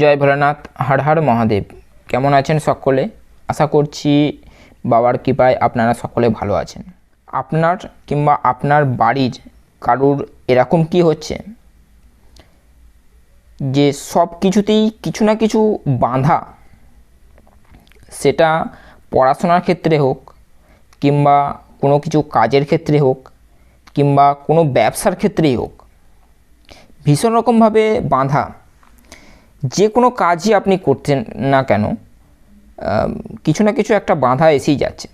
জয় ভোলানাথ, হর হর মহাদেব। কেমন আছেন সকলে? আশা করছি বাবার কৃপায় আপনারা সকলে ভালো আছেন। আপনার কিংবা আপনার বাড়ির কারুর এরকম কি হচ্ছে যে সব কিছুতেই কিছু না কিছু বাধা, সেটা পড়াশোনার ক্ষেত্রে হোক কিংবা কোনো কিছু কাজের ক্ষেত্রে হোক কিংবা কোনো ব্যবসার ক্ষেত্রেই হোক, ভীষণ রকমভাবে বাধা। যে কোনো কাজই আপনি করছেন না কেন, কিছু না কিছু একটা বাধা এসেই যাচ্ছে।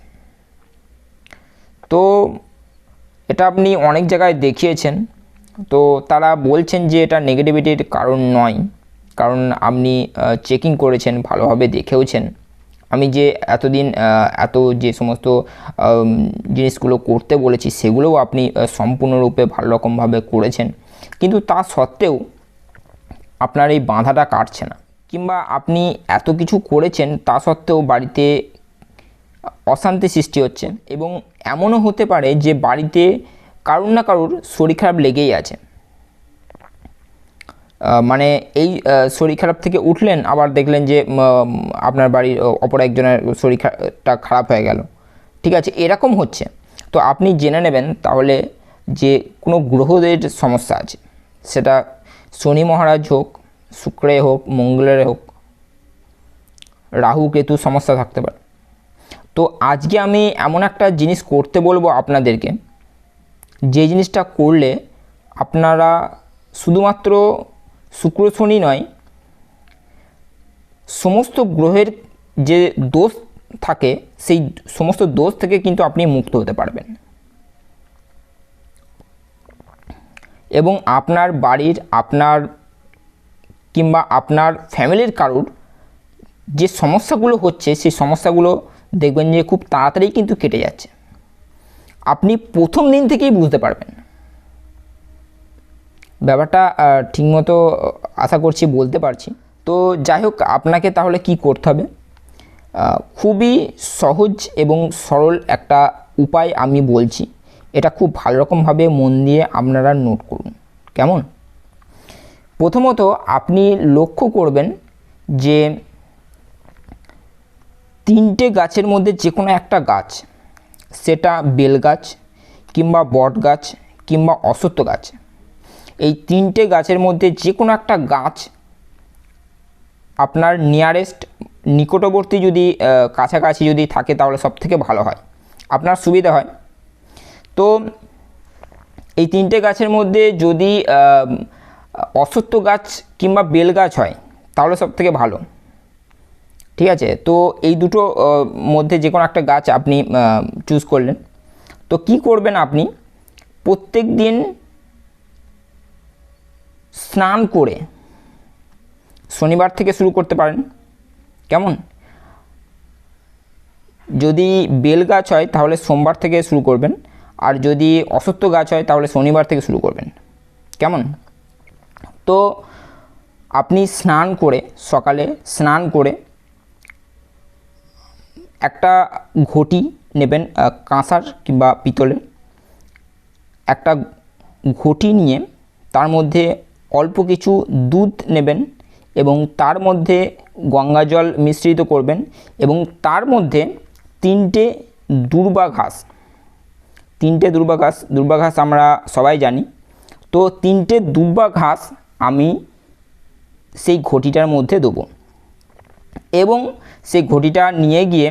তো এটা আপনি অনেক জায়গায় দেখিয়েছেন, তো তারা বলছেন যে এটা নেগেটিভিটির কারণ নয়, কারণ আপনি চেকিং করেছেন, ভালোভাবে দেখেওছেন। আমি যে এতদিন এত যে সমস্ত জিনিসগুলো করতে বলেছি সেগুলোও আপনি সম্পূর্ণরূপে ভালো রকমভাবে করেছেন, কিন্তু তা সত্ত্বেও আপনার এই বাধাটা কাটছে না, কিংবা আপনি এত কিছু করেছেন তা সত্ত্বেও বাড়িতে অশান্তি সৃষ্টি হচ্ছে। এবং এমনও হতে পারে যে বাড়িতে কারুর না কারুর শরীর খারাপ লেগেই আছে। মানে এই শরীর খারাপ থেকে উঠলেন, আবার দেখলেন যে আপনার বাড়ির অপর একজনের শরীরটা খারাপ হয়ে গেল। ঠিক আছে, এরকম হচ্ছে। তো আপনি জেনে নেবেন তাহলে যে কোনো গ্রহদের সমস্যা আছে, সেটা শনি মহারাজ হোক, শুক্রে হোক, মঙ্গলের হোক, রাহু কেতু সমস্যা থাকতে পারে। তো আজকে আমি এমন একটা জিনিস করতে বলবো আপনাদেরকে, যে জিনিসটা করলে আপনারা শুধুমাত্র শুক্র শনি নয়, সমস্ত গ্রহের যে দোষ থাকে সেই সমস্ত দোষ থেকে কিন্তু আপনি মুক্ত হতে পারবেন। এবং আপনার বাড়ির, আপনার কিংবা আপনার ফ্যামিলির কারুর যে সমস্যাগুলো হচ্ছে সেই সমস্যাগুলো দেখবেন যে খুব তাড়াতাড়ি কিন্তু কেটে যাচ্ছে। আপনি প্রথম দিন থেকেই বুঝতে পারবেন ব্যাপারটা। ঠিকমতো আশা করছি বলতে পারছি। তো যাই হোক, আপনাকে তাহলে কি করতে হবে, খুবই সহজ এবং সরল একটা উপায় আমি বলছি। এটা খুব ভালো রকমভাবে মন দিয়ে আপনারা নোট করুন, কেমন? প্রথমত আপনি লক্ষ্য করবেন যে 3টে গাছের মধ্যে যে কোনো একটা গাছ, সেটা বেল গাছ কিংবা বট গাছ কিংবা অশ্বত্থ গাছ, এই 3টে গাছের মধ্যে যে কোনো একটা গাছ আপনার নিকটবর্তী যদি কাছাকাছি যদি থাকে তাহলে সব থেকে ভালো হয়, আপনার সুবিধা হয়। তো এই 3টে গাছের মধ্যে যদি অশ্বত্থ গাছ কিংবা বেল গাছ হয় তাহলে সব থেকে ভালো। ঠিক আছে, তো এই দুটো মধ্যে যে কোনো একটা গাছ আপনি চুজ করলেন। তো কি করবেন, আপনি প্রত্যেক দিন স্নান করে, শনিবার থেকে শুরু করতে পারেন, কেমন? যদি বেল গাছ হয় তাহলে সোমবার থেকে শুরু করবেন, আর যদি অশ্বত্থ গাছ হয় তাহলে শনিবার থেকে শুরু করবেন, কেমন? তো আপনি স্নান করে, সকালে স্নান করে একটা ঘটি নেবেন, কাঁসার কিংবা পিতলের একটা ঘটি নিয়ে তার মধ্যে অল্প কিছু দুধ নেবেন এবং তার মধ্যে গঙ্গা জল মিশ্রিত করবেন এবং তার মধ্যে 3টে দুর্বা ঘাস, 3টে দুর্বা ঘাস আমরা সবাই জানি। তো 3টে দুর্বা ঘাস আমি সেই ঘটিটার মধ্যে দেবো এবং সেই ঘটিটা নিয়ে গিয়ে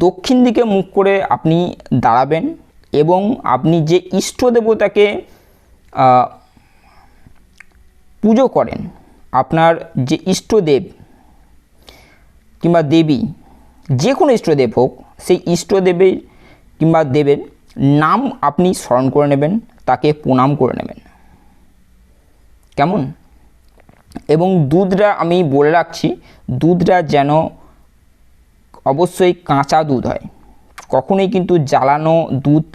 দক্ষিণ দিকে মুখ করে আপনি দাঁড়াবেন এবং আপনি যে ইষ্ট দেবতাকে পুজো করেন, আপনার যে ইষ্টদেব কিংবা দেবী, যে কোনো ইষ্টদেব হোক, সেই ইষ্টদেবের কিংবা দেবের নাম আপনি স্মরণ করে নেবেন, তাকে প্রণাম করে নেবেন, কেমন? এবং দুধটা আমি বলে রাখছি, দুধটা যেন অবশ্যই কাঁচা দুধ হয়, কখনোই কিন্তু জ্বালানো দুধ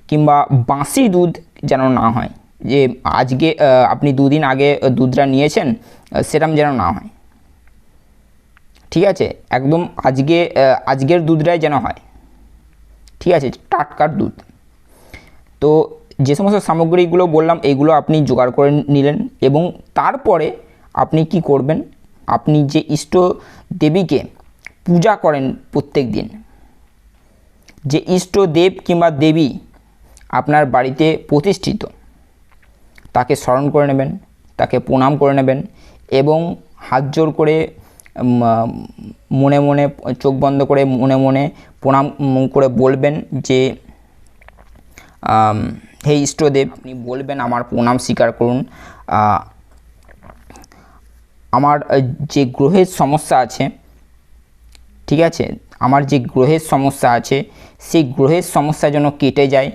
কিংবা বাসি দুধ যেন না হয়, যে আজকে আপনি 2 দিন আগে দুধটা নিয়েছেন সেরকম যেন না হয়। ঠিক আছে, একদম আজকের দুধটাই যেন হয়, ঠিক আছে, টাটকার দুধ। তো যে সমস্ত সামগ্রীগুলো বললাম এইগুলো আপনি জোগাড় করে নিলেন এবং তারপরে আপনি কি করবেন, আপনি যে ইষ্ট দেবীকে পূজা করেন প্রত্যেক দিন, যে ইষ্ট দেব কিংবা দেবী আপনার বাড়িতে প্রতিষ্ঠিত, তাকে স্মরণ করে নেবেন, তাকে প্রণাম করে নেবেন এবং হাত জোর করে মনে মনে চোখ বন্ধ করে মনে মনে প্রণাম করে বলবেন যে হে ইষ্টদেব, আপনি বলবেন আমার প্রণাম স্বীকার করুন। আমার যে গ্রহের সমস্যা আছে, ঠিক আছে, আমার যে গ্রহের সমস্যা আছে সেই গ্রহের সমস্যা যেন কেটে যায়।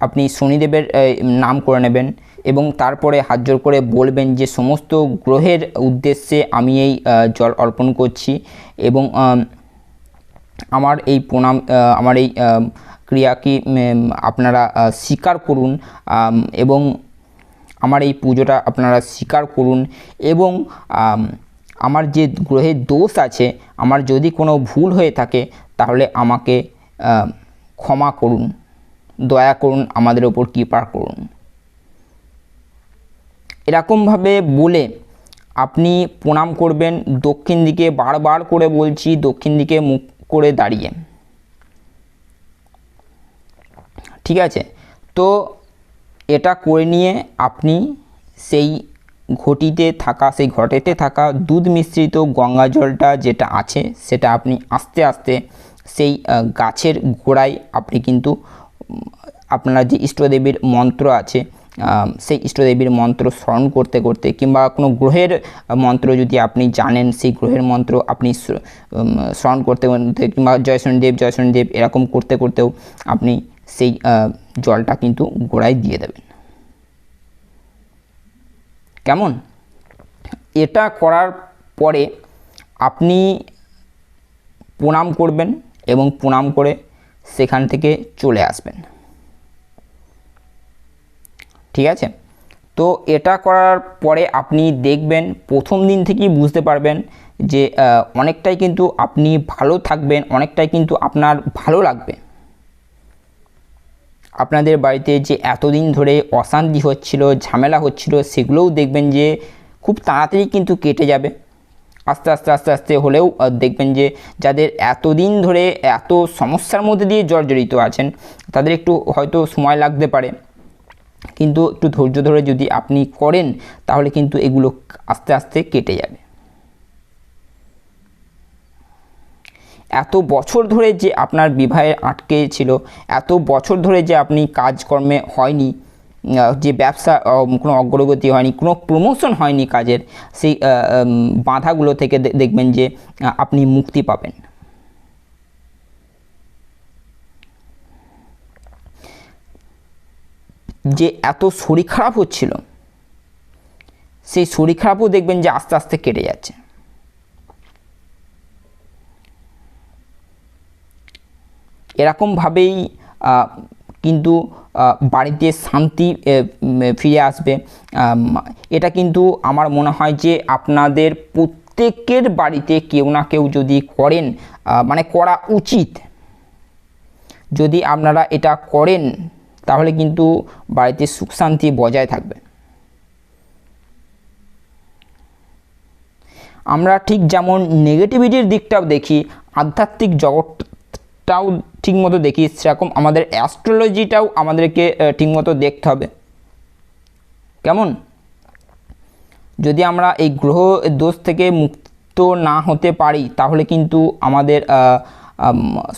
আপনি শনিদেবের নাম করে নেবেন এবং তারপরে হাত জোর করে বলবেন যে সমস্ত গ্রহের উদ্দেশ্যে আমি এই জল অর্পণ করছি এবং আমার এই প্রণাম, আমার এই ক্রিয়াকে আপনারা স্বীকার করুন এবং আমার এই পুজোটা আপনারা স্বীকার করুন এবং আমার যে গ্রহের দোষ আছে, আমার যদি কোনো ভুল হয়ে থাকে তাহলে আমাকে ক্ষমা করুন, দয়া করুন, আমাদের ওপর কৃপা করুন। এরকমভাবে বলে আপনি প্রণাম করবেন দক্ষিণ দিকে, বারবার করে বলছি, দক্ষিণ দিকে মুখ করে দাঁড়িয়ে, ঠিক আছে। তো এটা করে নিয়ে আপনি সেই ঘটেতে থাকা দুধ মিশ্রিত গঙ্গা জলটা যেটা আছে সেটা আপনি আস্তে আস্তে সেই গাছের গোড়ায় আপনি কিন্তু আপনার যে ইষ্টদেবীর মন্ত্র আছে সেই ইষ্টদেবীর মন্ত্র স্মরণ করতে করতে কিংবা কোনো গ্রহের মন্ত্র যদি আপনি জানেন সেই গ্রহের মন্ত্র আপনি স্মরণ করতে করতে কিংবা জয় শনিদেব এরকম করতে করতেও আপনি সেই জলটা কিন্তু গোড়ায় দিয়ে দেবেন। কেমন? এটা করার পরে আপনি প্রণাম করবেন এবং প্রণাম করে সেখান থেকে চলে আসবেন, ঠিক আছে। তো এটা করার পরে আপনি দেখবেন প্রথম দিন থেকেই বুঝতে পারবেন যে অনেকটাই কিন্তু আপনি ভালো থাকবেন, অনেকটাই কিন্তু আপনার ভালো লাগবে। আপনাদের বাড়িতে যে এতদিন ধরে অশান্তি হচ্ছিল, ঝামেলা হচ্ছিল, সেগুলোও দেখবেন যে খুব তাড়াতাড়ি কিন্তু কেটে যাবে। আস্তে আস্তে হলেও দেখবেন যে যাদের এতদিন ধরে এত সমস্যার মধ্যে দিয়ে জর্জরিত আছেন তাদের একটু হয়তো সময় লাগতে পারে, কিন্তু একটু ধৈর্য ধরে যদি আপনি করেন তাহলে কিন্তু এগুলো আস্তে আস্তে কেটে যাবে। এত বছর ধরে যে আপনার বিবাহে আটকে ছিল, এত বছর ধরে যে আপনি কাজকর্মে হয়নি, যে ব্যবসা কোনো অগ্রগতি হয়নি, কোনো প্রমোশন হয়নি কাজের, সেই বাধাগুলো থেকে দেখবেন যে আপনি মুক্তি পাবেন। যে এত শরীর খারাপ হচ্ছিল সেই শরীর খারাপও দেখবেন যে আস্তে আস্তে কেটে যাচ্ছে। এরকমভাবেই কিন্তু বাড়িতে শান্তি ফিরে আসবে। এটা কিন্তু আমার মনে হয় যে আপনাদের প্রত্যেকের বাড়িতে কেউ না কেউ যদি করেন, মানে করা উচিত। যদি আপনারা এটা করেন তাহলে কিন্তু বাড়িতে সুখ শান্তি বজায় থাকবে। আমরা ঠিক যেমন নেগেটিভিটির দিকটাও দেখি, আধ্যাত্মিক জগৎটাও ঠিকমতো দেখি, সেরকম আমাদের অ্যাস্ট্রোলজিটাও আমাদেরকে ঠিকমতো দেখতে হবে। কেমন? যদি আমরা এই গ্রহ দোষ থেকে মুক্ত না হতে পারি তাহলে কিন্তু আমাদের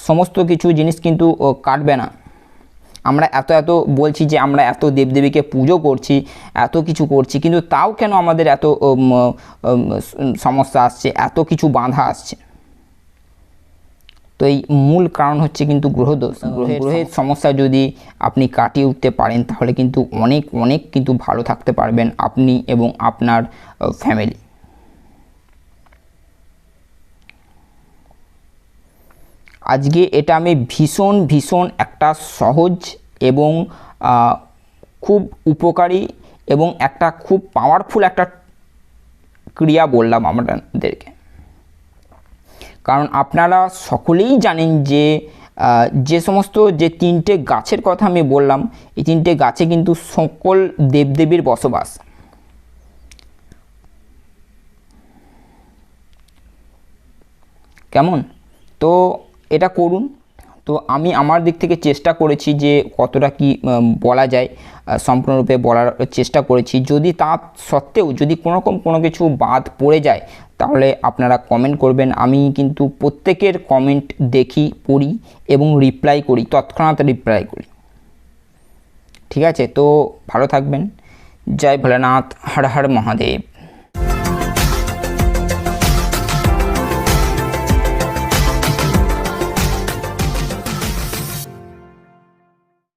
সমস্ত কিছু জিনিস কিন্তু কাটবে না। আমরা এত বলছি যে আমরা এত দেবদেবীকে পুজো করছি, এত কিছু করছি, কিন্তু তাও কেন আমাদের এত সমস্যা আসছে, এত কিছু বাধা আসছে? তো এই মূল কারণ হচ্ছে কিন্তু গ্রহদোষ। গ্রহের সমস্যা যদি আপনি কাটিয়ে উঠতে পারেন তাহলে কিন্তু অনেক কিন্তু ভালো থাকতে পারবেন আপনি এবং আপনার ফ্যামিলি। আজকে এটা আমি ভীষণ একটা সহজ এবং খুব উপকারী এবং একটা খুব পাওয়ারফুল একটা ক্রিয়া বললাম আপনাদেরকে, কারণ আপনারা সকলেই জানেন যে যে সমস্ত যে তিনটে গাছের কথা আমি বললাম, এই তিনটে গাছে কিন্তু সকল দেবদেবীর বসবাস। কেমন? তো এটা করুন। তো আমি আমার দিক থেকে চেষ্টা করেছি যে কতটা কি বলা যায়, সম্পূর্ণরূপে বলার চেষ্টা করেছি। যদি তা সত্ত্বেও যদি কোনো কিছু বাদ পড়ে যায় তাহলে আপনারা কমেন্ট করবেন। আমি কিন্তু প্রত্যেকের কমেন্ট দেখি, পড়ি এবং রিপ্লাই করি, তৎক্ষণাৎ রিপ্লাই করি। ঠিক আছে, তো ভালো থাকবেন। জয় ভোলেনাথ, হর হর মহাদেব।